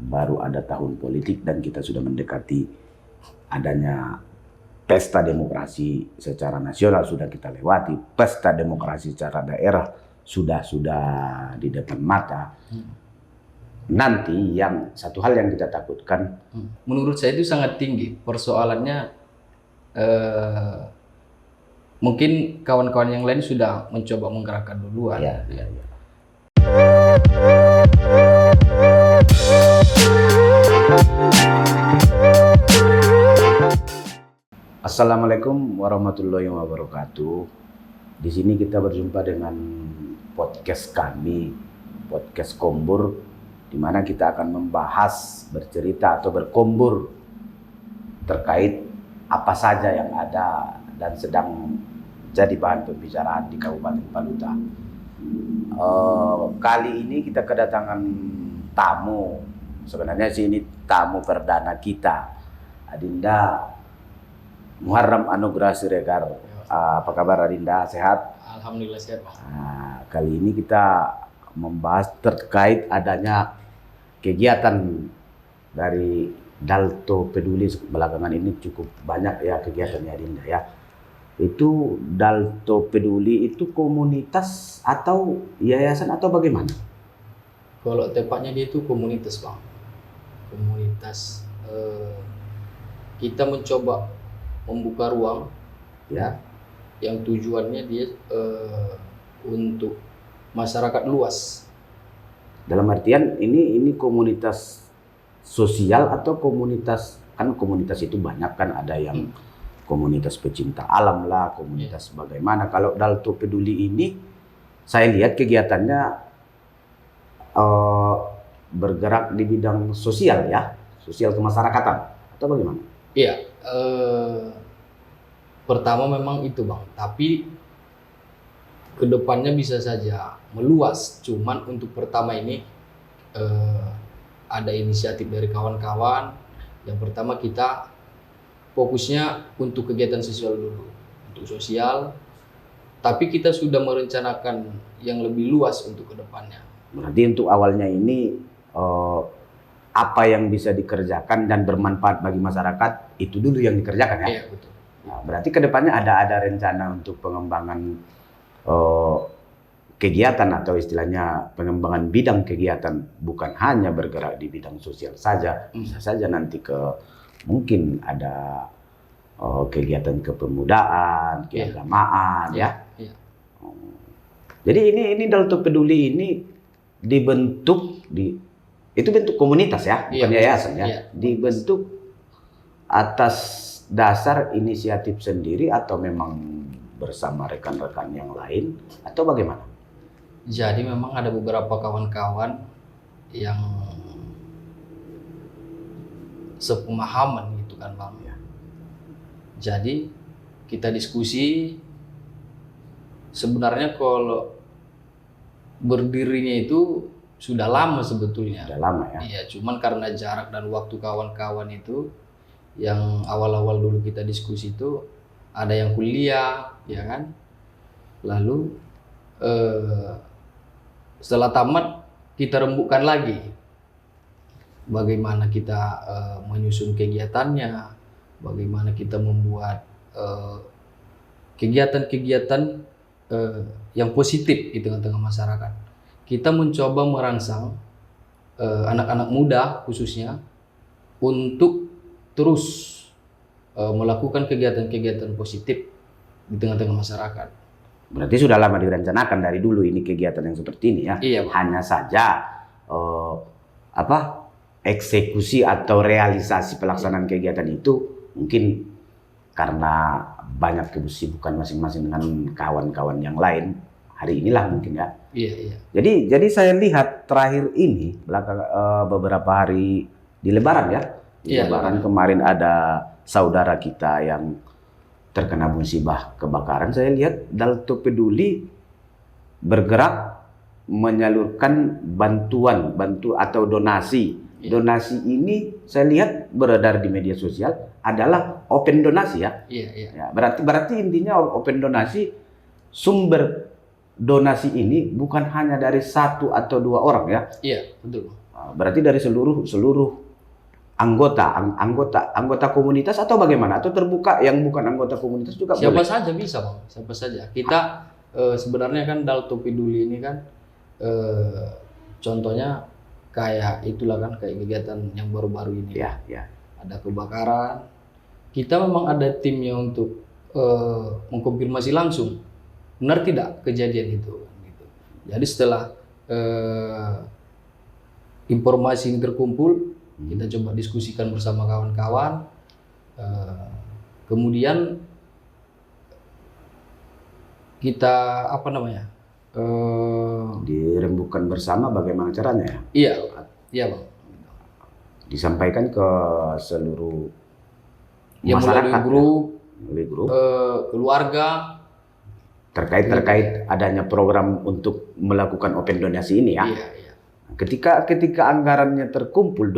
baru ada tahun politik dan kita sudah mendekati adanya pesta demokrasi secara nasional sudah kita lewati, pesta demokrasi secara daerah sudah di depan mata. Nanti yang satu hal yang kita takutkan, menurut saya itu sangat tinggi persoalannya. Mungkin kawan-kawan yang lain sudah mencoba menggerakkan duluan. ya. Assalamualaikum warahmatullahi wabarakatuh. Di sini kita berjumpa dengan podcast kami, podcast Kombur, di mana kita akan membahas, bercerita atau berkombur terkait apa saja yang ada dan sedang jadi bahan pembicaraan di Kabupaten Paluta. Kali ini kita kedatangan tamu. Sebenarnya sih ini tamu perdana kita, Adinda Muharram Anugrah Siregar. Apa kabar Adinda? Sehat? Alhamdulillah sehat, Bang. Nah, kali ini kita membahas terkait adanya kegiatan dari Dalto Peduli. Belakangan ini cukup banyak ya kegiatannya Adinda ya. Itu Dalto Peduli itu komunitas atau yayasan atau bagaimana? Kalau tepatnya dia itu komunitas, Bang. Komunitas. Kita mencoba membuka ruang ya, yang tujuannya dia untuk masyarakat luas. Dalam artian ini komunitas sosial atau komunitas, kan komunitas itu banyak kan, ada yang komunitas pecinta alam lah, komunitas bagaimana. Kalau Dalto Peduli ini saya lihat kegiatannya bergerak di bidang sosial ya, sosial kemasyarakatan atau bagaimana? Iya, pertama memang itu, Bang, tapi kedepannya bisa saja meluas. Cuman untuk pertama ini ada inisiatif dari kawan-kawan. Yang pertama kita fokusnya untuk kegiatan sosial dulu, untuk sosial. Tapi kita sudah merencanakan yang lebih luas untuk kedepannya. Berarti untuk awalnya ini apa yang bisa dikerjakan dan bermanfaat bagi masyarakat itu dulu yang dikerjakan ya. Iya, betul. Nah, berarti kedepannya ada rencana untuk pengembangan kegiatan atau istilahnya pengembangan bidang kegiatan, bukan hanya bergerak di bidang sosial saja, bisa saja nanti mungkin ada kegiatan kepemudaan, keagamaan ya. Iya. Jadi ini Dalto Peduli ini dibentuk itu bentuk komunitas ya, bukan yayasan ya. Iya. Dibentuk atas dasar inisiatif sendiri atau memang bersama rekan-rekan yang lain atau bagaimana? Jadi memang ada beberapa kawan-kawan yang sepemahaman gitu kan, Bang. Ya. Jadi kita diskusi, sebenarnya kalau berdirinya itu sudah lama sebetulnya. Sudah lama ya. Iya, cuman karena jarak dan waktu kawan-kawan itu, yang awal-awal dulu kita diskusi itu ada yang kuliah, ya kan. Lalu setelah tamat kita rembukkan lagi bagaimana kita menyusun kegiatannya, bagaimana kita membuat kegiatan-kegiatan yang positif di tengah-tengah masyarakat. Kita mencoba merangsang anak-anak muda khususnya untuk terus melakukan kegiatan-kegiatan positif di tengah-tengah masyarakat. Berarti sudah lama direncanakan dari dulu ini kegiatan yang seperti ini ya. Iya, Pak. Hanya saja eksekusi atau realisasi pelaksanaan kegiatan itu mungkin karena banyak kesibukan masing-masing dengan kawan-kawan yang lain. Hari inilah mungkin ya. Iya. Jadi saya lihat terakhir ini beberapa hari di Lebaran ya. Di Lebaran kemarin ada saudara kita yang terkena musibah kebakaran. Saya lihat Dalto Peduli bergerak menyalurkan bantuan atau donasi. Donasi ini saya lihat beredar di media sosial adalah open donasi ya. Iya. Ya, berarti intinya open donasi, sumber donasi ini bukan hanya dari 1 atau 2 orang ya. Iya, betul. Berarti dari seluruh anggota komunitas atau bagaimana? Atau terbuka yang bukan anggota komunitas juga Siapa boleh? saja bisa, Bang. Siapa saja. Kita sebenarnya kan Dalto Peduli ini kan contohnya kayak itulah kan, kayak kegiatan yang baru-baru ini. Ya, ya. Ada kebakaran. Kita memang ada timnya untuk mengkonfirmasi langsung benar tidak kejadian itu. Gitu. Jadi setelah informasi ini terkumpul, kita coba diskusikan bersama kawan-kawan. Kemudian kita Dirembukan bersama bagaimana caranya ya? Iya, iya Bang. Disampaikan ke seluruh Ya masyarakat melalui grup, keluarga. Terkait adanya program untuk melakukan open donasi ini ya. Iya, iya. Ketika anggarannya terkumpul,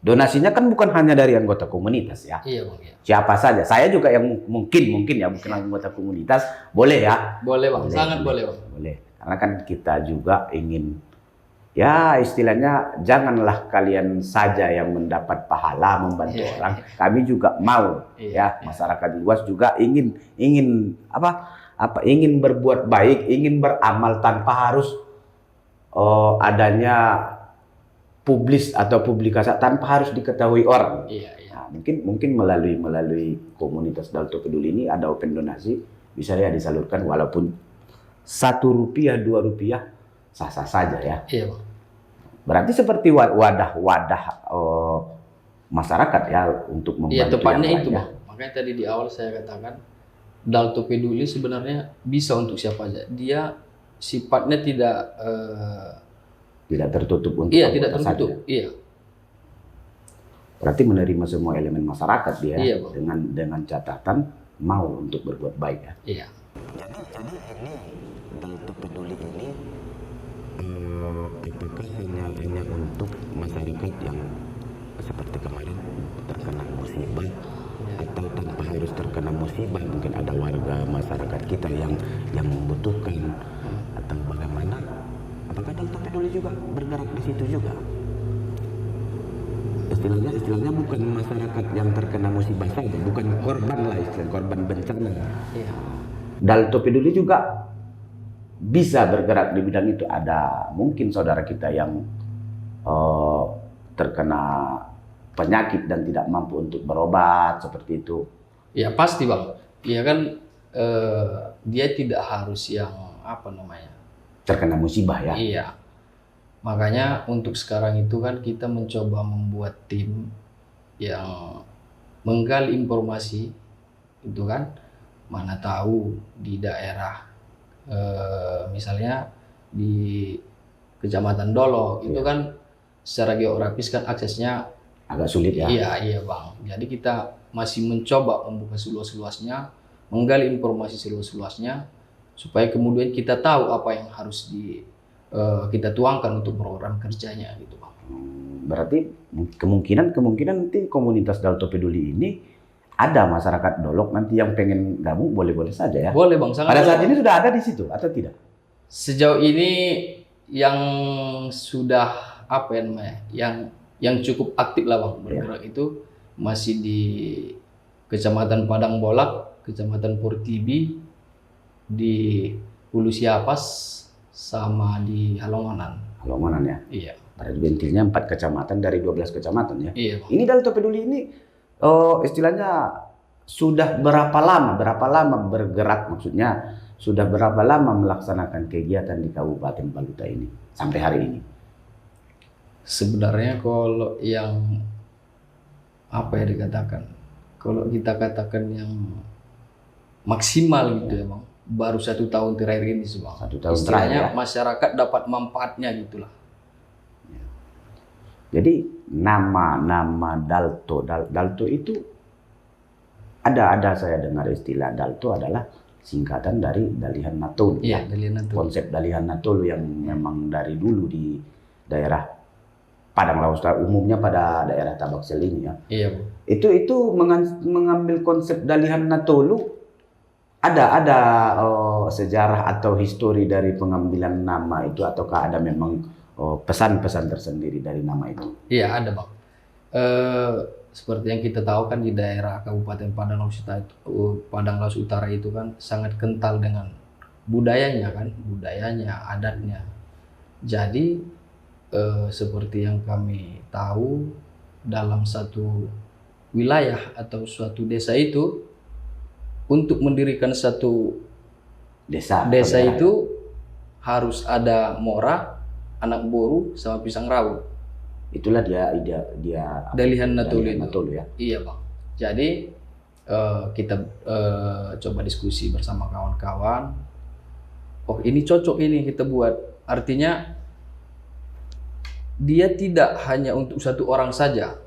donasinya kan bukan hanya dari anggota komunitas ya. Iya Bang. Iya. Siapa saja. Saya juga yang mungkin ya bukan anggota komunitas, boleh ya. Boleh Bang, sangat boleh Bang. Boleh. Karena kan kita juga ingin, ya istilahnya janganlah kalian saja yang mendapat pahala membantu orang. Kami juga mau ya, masyarakat luas juga ingin ingin berbuat baik, ingin beramal tanpa harus adanya publikasi tanpa harus diketahui orang. Iya, iya. Nah, mungkin melalui komunitas Dalto Peduli ini ada open donasi, bisa ya disalurkan walaupun Rp1, Rp2 sah-sah saja ya. Iya Bang. Berarti seperti wadah masyarakat ya untuk membantu. Iya, tepatnya yang itu lain, Bang. Makanya tadi di awal saya katakan Dalto Peduli sebenarnya bisa untuk siapa aja. Dia sifatnya tidak tertutup untuk iya, tidak anggota tertutup. saja. Iya. Berarti menerima semua elemen masyarakat dia Iya, Bang. dengan catatan mau untuk berbuat baik ya. Iya. Jadi ini Dalto Peduli ini apakah hanya untuk masyarakat yang seperti kemarin terkena musibah, atau tanpa harus terkena musibah mungkin ada warga masyarakat kita yang membutuhkan, atau bagaimana? Apakah Dalto Peduli juga bergerak di situ juga? Istilahnya bukan masyarakat yang terkena musibah saja, bukan korban lah, korban bencana. Iya. Dalto Peduli juga bisa bergerak di bidang itu. Ada mungkin saudara kita yang terkena penyakit dan tidak mampu untuk berobat seperti itu. Ya pasti Bang. Iya kan dia tidak harus yang Terkena musibah ya. Iya. Makanya untuk sekarang itu kan kita mencoba membuat tim yang menggali informasi itu kan, mana tahu di daerah misalnya di Kecamatan Dolok itu kan secara geografis kan aksesnya agak sulit ya. Iya Bang. Jadi kita masih mencoba membuka seluas-luasnya, menggali informasi seluas-luasnya supaya kemudian kita tahu apa yang harus kita tuangkan untuk program kerjanya gitu Bang. Berarti kemungkinan nanti komunitas Dalto Peduli ini ada masyarakat Dolok nanti yang pengen gabung boleh-boleh saja ya. Boleh Bang, sangat Pada boleh. saat ini sudah ada di situ atau tidak? Sejauh ini yang sudah yang cukup aktif lah Bang bergerak itu masih di Kecamatan Padang Bolak, Kecamatan Portibi, di Hulu Siapas, sama di Halongonan. Halongonan ya. Iya. Pada bentilnya 4 kecamatan dari 12 kecamatan ya. Iya Bang. Ini Dalto Peduli ini istilahnya sudah berapa lama bergerak, maksudnya sudah berapa lama melaksanakan kegiatan di Kabupaten Baluta ini sampai hari ini? Sebenarnya kalau yang dikatakan, kalau kita katakan yang maksimal gitu ya Bang, baru 1 tahun terakhir ini sih Bang. 1 tahun Istilahnya terakhir ya? masyarakat dapat manfaatnya gitulah. Jadi nama Dalto itu ada saya dengar istilah Dalto adalah singkatan dari Dalihan Natolu. Iya, Dalihan Natolu. Konsep Dalihan Natolu yang memang dari dulu di daerah Padang Lawas, umumnya pada daerah Tabak Seling ya. Iya Bang. Itu mengambil konsep Dalihan Natolu, ada sejarah atau histori dari pengambilan nama itu, ataukah ada memang pesan-pesan tersendiri dari nama itu? Iya ada Bang. Seperti yang kita tahu kan di daerah Kabupaten Padang Lawas Utara itu kan sangat kental dengan budayanya kan, adatnya. Jadi seperti yang kami tahu dalam satu wilayah atau suatu desa itu, untuk mendirikan satu desa itu harus ada mora, anak boru, sama pisang rawit. Itulah dia Dalihan Natolu ya. Iya Bang. Jadi kita coba diskusi bersama kawan-kawan. Oh ini cocok ini kita buat. Artinya dia tidak hanya untuk satu orang saja.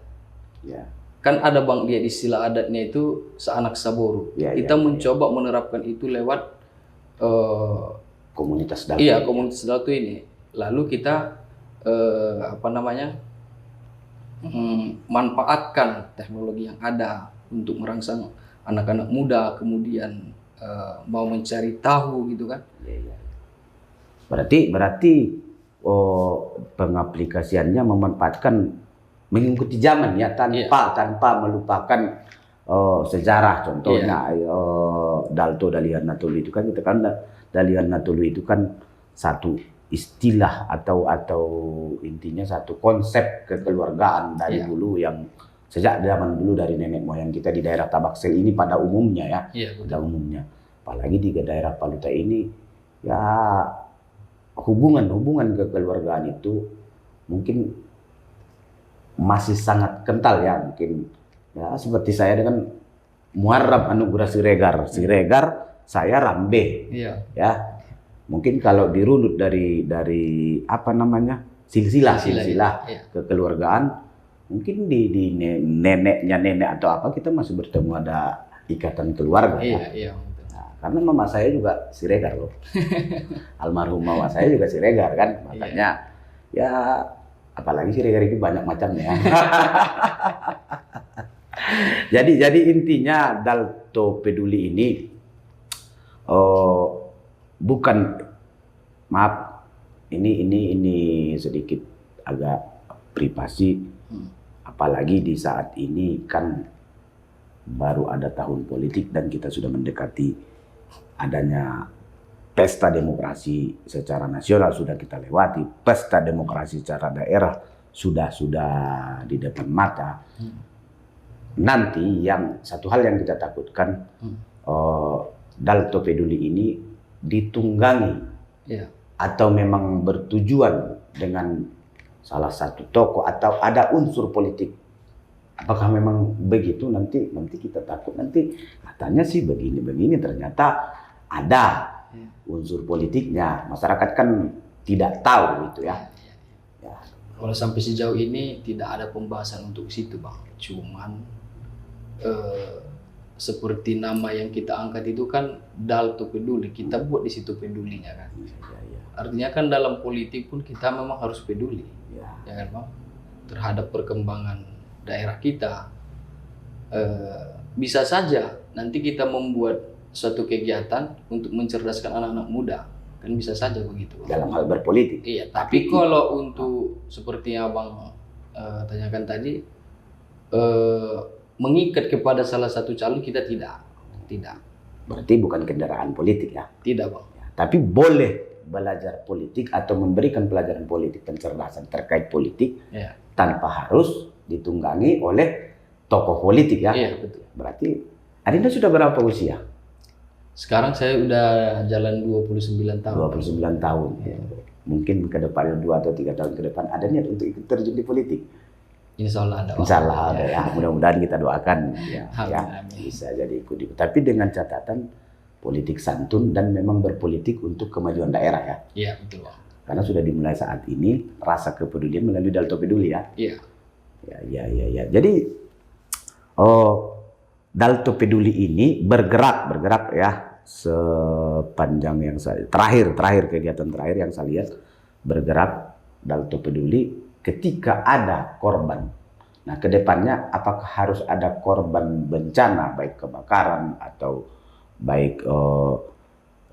Ya. Kan ada Bang dia istilah adatnya itu seanak saboru. Kita mencoba menerapkan itu lewat komunitas Dalto. Iya komunitas Dalto ini. Lalu kita manfaatkan teknologi yang ada untuk merangsang anak-anak muda kemudian mau mencari tahu gitu kan. Berarti pengaplikasiannya memanfaatkan mengikuti zaman ya, tanpa melupakan sejarah. Contohnya Dalihan Natolu itu kan Dalihan Natolu itu kan satu istilah atau intinya satu konsep kekeluargaan dari dulu yang sejak zaman dulu dari nenek moyang kita di daerah Tabaksel ini pada umumnya ya. Pada umumnya. Apalagi di daerah Paluta ini ya hubungan kekeluargaan itu mungkin masih sangat kental ya, mungkin ya seperti saya dengan Muharram Anugerah Siregar saya Rambe. Ya. Mungkin kalau dirunut dari silsilah kekeluargaaan, mungkin di neneknya nenek atau apa kita masih bertemu ada ikatan keluarga. Nah, karena mama saya juga Siregar loh. Almarhum mama saya juga Siregar kan, makanya ya apalagi Siregar itu banyak macamnya. Jadi intinya Dalto Peduli ini bukan, maaf, ini sedikit agak privasi, apalagi di saat ini kan baru ada tahun politik dan kita sudah mendekati adanya pesta demokrasi secara nasional sudah kita lewati, pesta demokrasi secara daerah sudah di depan mata. Nanti yang satu hal yang kita takutkan, Dalto Peduli ini ditunggangi atau memang bertujuan dengan salah satu tokoh atau ada unsur politik. Apakah memang begitu? Nanti kita takut nanti katanya sih begini ternyata ada unsur politiknya. Masyarakat kan tidak tahu itu ya. Kalau sampai sejauh ini tidak ada pembahasan untuk situ Bang. Cuman seperti nama yang kita angkat itu kan Dalto Peduli, kita buat di situ pedulinya kan. Artinya kan dalam politik pun kita memang harus peduli, ya kan Bang, terhadap perkembangan daerah kita. Bisa saja nanti kita membuat suatu kegiatan untuk mencerdaskan anak-anak muda, kan bisa saja begitu Bang. Dalam hal berpolitik. Iya, tapi kalau untuk seperti yang Abang tanyakan tadi, mengikat kepada salah satu calon kita tidak. Berarti bukan kendaraan politik ya? Tidak Bang. Tapi boleh belajar politik atau memberikan pelajaran politik pencerdasan terkait politik tanpa harus ditunggangi oleh tokoh politik ya? Iya betul. Berarti Adinda sudah berapa usia? Sekarang saya udah jalan 29 tahun. 29 tahun. Ya. Mungkin ke depan 2 atau 3 tahun ke depan ada niat untuk ikut terjun di politik? Insya Allah ada. Insya Allah ada ya. Mudah-mudahan kita doakan ya, bisa jadi ikut. Tapi dengan catatan politik santun dan memang berpolitik untuk kemajuan daerah ya. Iya betul Bang. Karena sudah dimulai saat ini rasa kepedulian melalui Dalto Peduli ya. Iya. Ya. Jadi Dalto Peduli ini bergerak ya sepanjang yang saya terakhir kegiatan terakhir yang saya lihat bergerak Dalto Peduli ketika ada korban. Nah, kedepannya apakah harus ada korban bencana baik kebakaran atau baik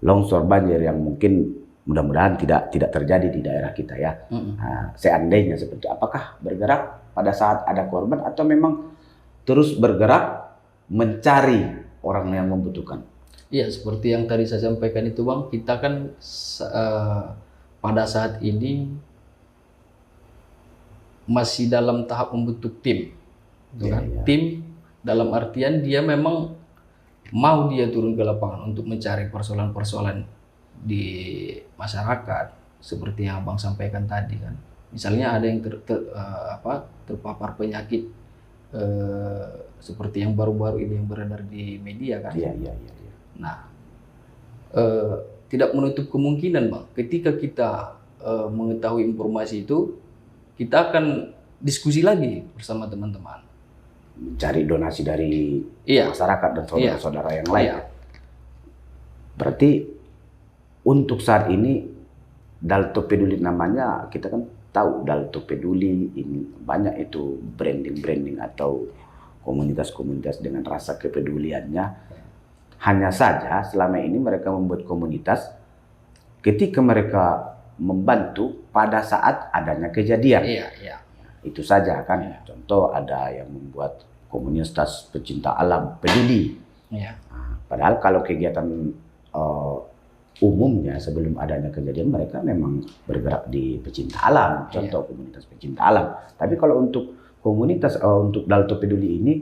longsor banjir yang mungkin mudah-mudahan tidak terjadi di daerah kita ya. Nah, seandainya seperti apakah bergerak pada saat ada korban atau memang terus bergerak mencari orang yang membutuhkan? Iya, seperti yang tadi saya sampaikan itu Bang, kita kan pada saat ini masih dalam tahap membentuk tim. Tim dalam artian dia memang mau dia turun ke lapangan untuk mencari persoalan-persoalan di masyarakat seperti yang Abang sampaikan tadi kan. Misalnya ada yang terpapar penyakit seperti yang baru-baru ini yang beredar di media kan. Iya. Nah, tidak menutup kemungkinan Bang, ketika kita mengetahui informasi itu, kita akan diskusi lagi bersama teman-teman. Mencari donasi dari Iya. masyarakat dan saudara-saudara yang lain. Iya. Berarti untuk saat ini Dalto Peduli namanya, kita kan tahu Dalto Peduli ini banyak itu branding atau komunitas-komunitas dengan rasa kepeduliannya. Hanya saja selama ini mereka membuat komunitas ketika mereka membantu pada saat adanya kejadian. Iya. Itu saja kan. Contoh ada yang membuat komunitas pecinta alam peduli. Iya. Nah, padahal kalau kegiatan umumnya sebelum adanya kejadian mereka memang bergerak di pecinta alam. Contoh komunitas pecinta alam. Tapi kalau untuk komunitas untuk Dalto Peduli ini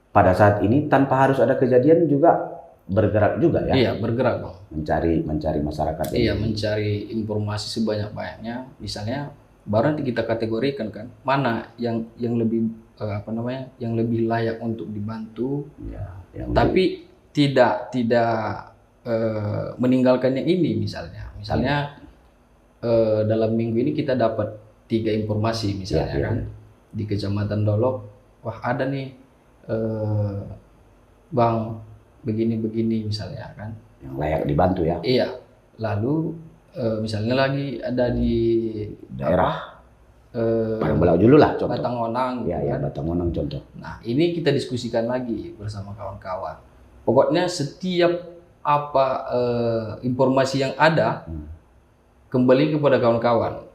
pada saat ini tanpa harus ada kejadian juga bergerak juga ya. Iya, bergerak Bang. Mencari masyarakat. Iya, mencari informasi sebanyak-banyaknya. Misalnya baru nanti kita kategorikan kan mana yang lebih yang lebih layak untuk dibantu. Ya, tapi tidak meninggalkan yang ini misalnya dalam minggu ini kita dapat 3 informasi misalnya kan di Kecamatan Dolok, wah ada nih Bang begini misalnya kan yang layak dibantu ya. Iya, lalu misalnya lagi ada di daerah Balang dulu lah contoh. Batangonang ya, kan? Batangonang contoh. Nah ini kita diskusikan lagi bersama kawan-kawan. Pokoknya setiap informasi yang ada kembali kepada kawan-kawan.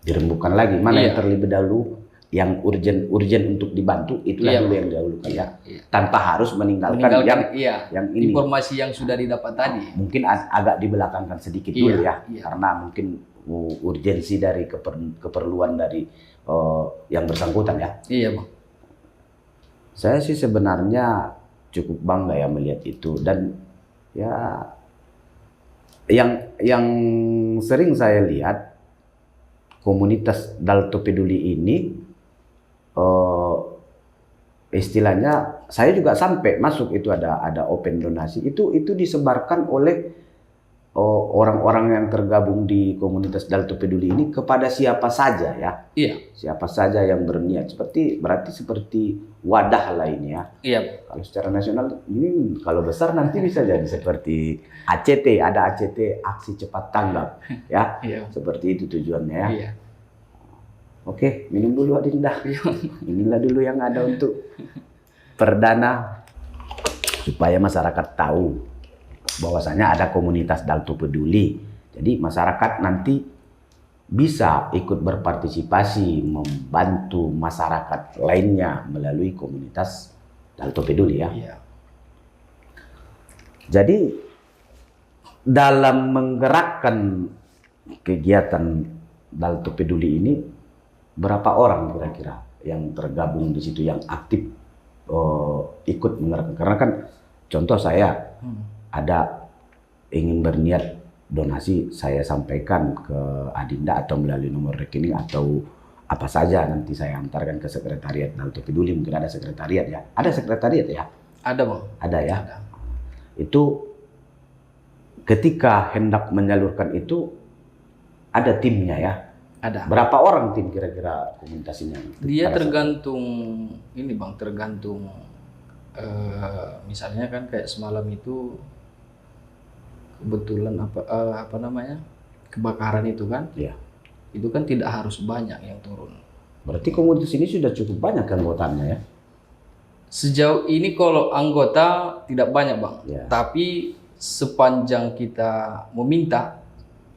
Dirembukan lagi mana yang terlebih dahulu yang urgent untuk dibantu itulah dulu yang didahulukan ya. Tanpa harus meninggalkan yang ini. Informasi yang sudah didapat tadi. Mungkin agak dibelakangkan sedikit dulu ya. Karena mungkin urgensi dari keperluan dari yang bersangkutan ya. Iya Bang. Saya sih sebenarnya cukup bangga ya melihat itu dan ya yang sering saya lihat komunitas Dalto Peduli ini istilahnya saya juga sampai masuk itu ada open donasi itu disebarkan oleh orang-orang yang tergabung di komunitas Dalto Peduli ini kepada siapa saja ya. Iya. Siapa saja yang berniat berarti seperti wadah lah ini ya. Iya. Kalau secara nasional ini kalau besar nanti bisa jadi seperti ACT, ada ACT aksi cepat tanggap ya. Iya. Seperti itu tujuannya ya. Iya. Oke, minum dulu Adinda. Inilah dulu yang ada untuk perdana supaya masyarakat tahu bahwasanya ada komunitas Dalto Peduli. Jadi masyarakat nanti bisa ikut berpartisipasi membantu masyarakat lainnya melalui komunitas Dalto Peduli ya. Iya. Jadi dalam menggerakkan kegiatan Dalto Peduli ini berapa orang kira-kira yang tergabung di situ yang aktif ikut menggerakkan? Karena kan contoh saya ada ingin berniat donasi, saya sampaikan ke Adinda atau melalui nomor rekening atau apa saja nanti saya antarkan ke sekretariat Dalto Peduli. Mungkin ada sekretariat ya. Ada sekretariat ya? Ada Bang. Ada ya. Ada. Itu ketika hendak menyalurkan itu ada timnya ya. Ada. Berapa orang tim kira-kira komunitas ini? Dia tergantung ini Bang, tergantung misalnya kan kayak semalam itu kebetulan kebakaran itu kan. Iya. Itu kan tidak harus banyak yang turun. Berarti komunitas ini sudah cukup banyak kan anggotanya ya? Sejauh ini kalau anggota tidak banyak Bang. Ya. Tapi sepanjang kita meminta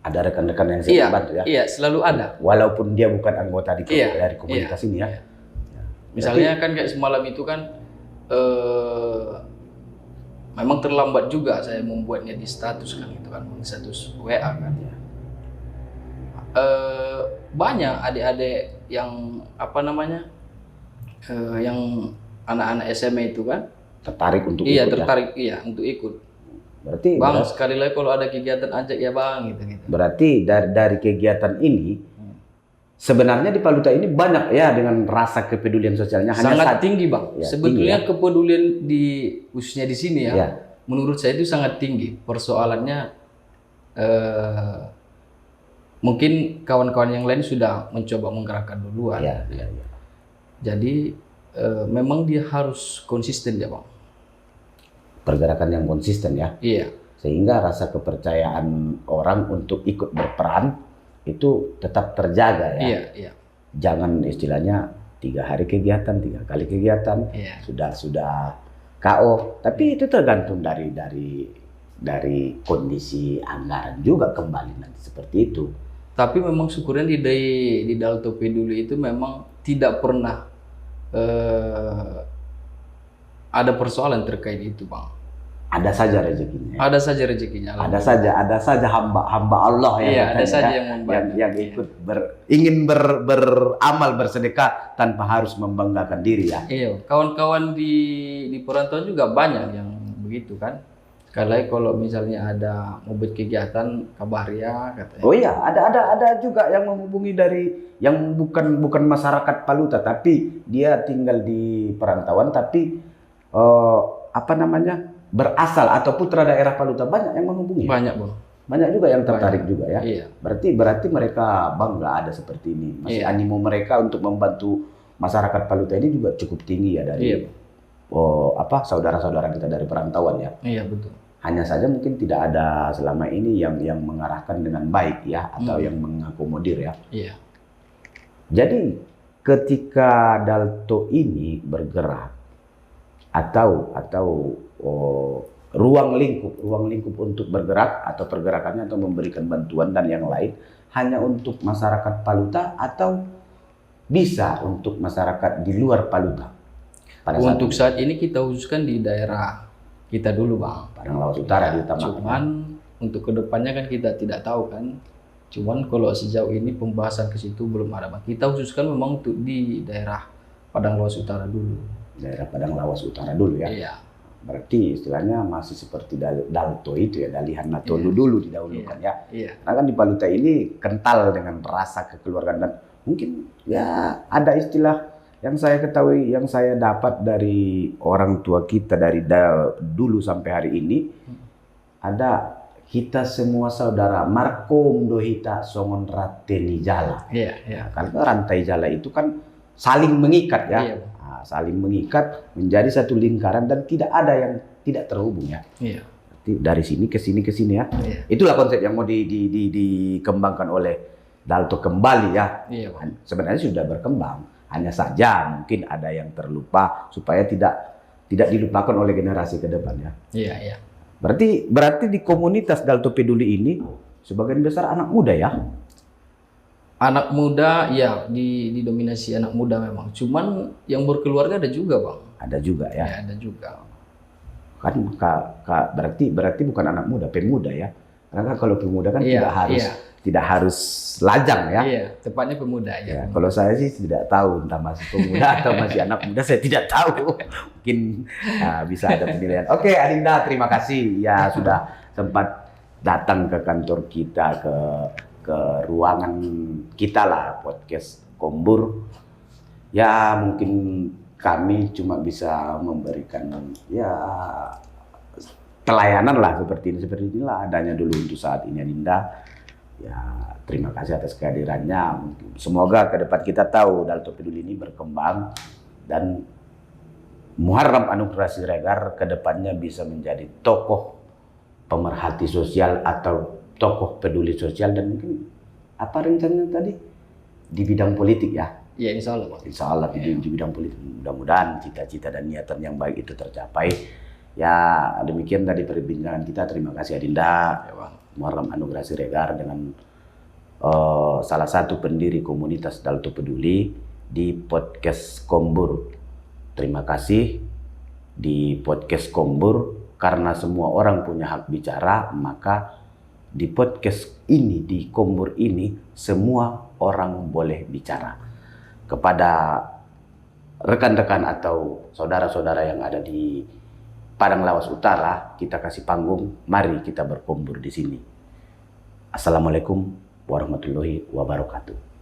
Ada rekan-rekan yang saya Iya, bantu ya. iya selalu ada. Walaupun dia bukan anggota Iya, dari komunitas iya, ini ya. iya. Misalnya kan kayak semalam itu kan memang terlambat juga saya membuatnya di status kan itu kan, di status WA kan. Banyak adik-adik yang apa namanya yang anak-anak SMA itu kan Tertarik untuk iya ikut tertarik iya untuk ikut. Berarti Bang sekali lagi kalau ada kegiatan ajak ya bang gitu. Berarti dari kegiatan ini sebenarnya di Paluta ini banyak ya dengan rasa kepedulian sosialnya. Sangat tinggi bang. Ya, sebetulnya tinggi, ya. kepedulian di khususnya di sini ya, Ya. menurut saya itu sangat tinggi. Persoalannya mungkin kawan-kawan yang lain sudah mencoba menggerakkan duluan. Ya, ya, ya. Jadi memang dia harus konsisten ya bang. Pergerakan yang konsisten ya. Iya. Sehingga rasa kepercayaan orang untuk ikut berperan itu tetap terjaga ya. Iya, iya. Jangan istilahnya 3 hari kegiatan, 3 kali kegiatan, Iya. sudah KO. Tapi itu tergantung dari kondisi anggaran juga kembali nanti seperti itu. Tapi memang syukurnya di Dalto Peduli itu memang tidak pernah ada persoalan terkait itu bang. Ada saja rezekinya. Ada saja rezekinya. Ada saja hamba Allah yang Iya, ada katanya, saja ya, yang membantu. yang ikut ingin beramal bersedekah tanpa harus membanggakan diri ya. Iya, kawan-kawan di perantauan juga banyak yang begitu kan. Sekali kalau misalnya ada mau buat kegiatan kabar ya katanya. Oh iya, ada juga yang menghubungi dari yang bukan masyarakat Paluta tapi dia tinggal di perantauan tapi apa namanya? Berasal atau putra daerah Paluta, banyak yang menghubungi. Banyak bang. Banyak juga yang tertarik juga ya. Iya. Berarti mereka bangga ada seperti ini. Masih Iya. animo mereka untuk membantu masyarakat Paluta ini juga cukup tinggi ya dari Iya. saudara-saudara kita dari perantauan ya. Iya betul. Hanya saja mungkin tidak ada selama ini yang mengarahkan dengan baik ya atau yang mengakomodir ya. Iya. Jadi ketika Dalto ini bergerak atau ruang lingkup untuk bergerak atau pergerakannya atau memberikan bantuan dan yang lain hanya untuk masyarakat Paluta atau bisa untuk masyarakat di luar Paluta? Untuk saat ini kita khususkan di daerah kita dulu bang. Padang Lawas Utara diutamakan. Cuman untuk kedepannya kan kita tidak tahu kan. Cuman kalau sejauh ini pembahasan ke situ belum ada bang. Kita khususkan memang untuk di daerah Padang Lawas Utara dulu. Daerah Padang Lawas Utara dulu ya. Iya. Berarti istilahnya masih seperti Dalto itu ya, Dalihan Natolu dulu didahulukan ya. Iya. Karena kan di Paluta ini kental dengan rasa kekeluargaan dan mungkin ya ada istilah yang saya ketahui, yang saya dapat dari orang tua kita dari dulu sampai hari ini, ada kita semua saudara markom dohita songon rateni jala. Iya, iya. Karena rantai jala itu kan saling mengikat ya. Iya. Saling mengikat menjadi satu lingkaran dan tidak ada yang tidak terhubung ya. Iya. Dari sini ke sini ya. Iya. Itulah konsep yang mau dikembangkan oleh Dalto kembali ya. Iya, Bang. Sebenarnya sudah berkembang, hanya saja mungkin ada yang terlupa supaya tidak dilupakan oleh generasi ke depan ya. Iya, iya. Berarti di komunitas Dalto Peduli ini sebagian besar anak muda ya. Anak muda ya didominasi anak muda memang. Cuman yang berkeluarga ada juga, Bang. Ada juga ya. Ya, ada juga. Kan berarti bukan anak muda, pemuda ya. Karena kalau pemuda kan Iya, tidak harus lajang ya. Iya, tepatnya pemuda ya. Ya, kalau saya sih tidak tahu entah masih pemuda atau masih anak muda, saya tidak tahu. Mungkin bisa ada penilaian. Oke, Adinda, terima kasih ya sudah sempat datang ke kantor kita, ke ruangan kita lah, podcast Kombur. Ya mungkin kami cuma bisa memberikan ya pelayanan lah seperti inilah adanya dulu untuk saat ini Adinda. Ya terima kasih atas kehadirannya. Semoga ke depan kita tahu Dalto Peduli ini berkembang dan Muharram Anugerah Siregar ke depannya bisa menjadi tokoh pemerhati sosial atau tokoh peduli sosial dan mungkin apa rencananya tadi di bidang politik ya. Iya, insya Allah, Bang. Insya Allah di bidang politik mudah-mudahan cita-cita dan niatan yang baik itu tercapai. Ya demikian tadi perbincangan kita. Terima kasih Adinda. Ya, Bang. Muharram Anugerah Siregar dengan salah satu pendiri komunitas Dalto Peduli di podcast Kombur. Terima kasih di podcast Kombur, karena semua orang punya hak bicara, maka di podcast ini, di Kombur ini, semua orang boleh bicara. Kepada rekan-rekan atau saudara-saudara yang ada di Padang Lawas Utara, kita kasih panggung, mari kita berkombur di sini. Assalamualaikum warahmatullahi wabarakatuh.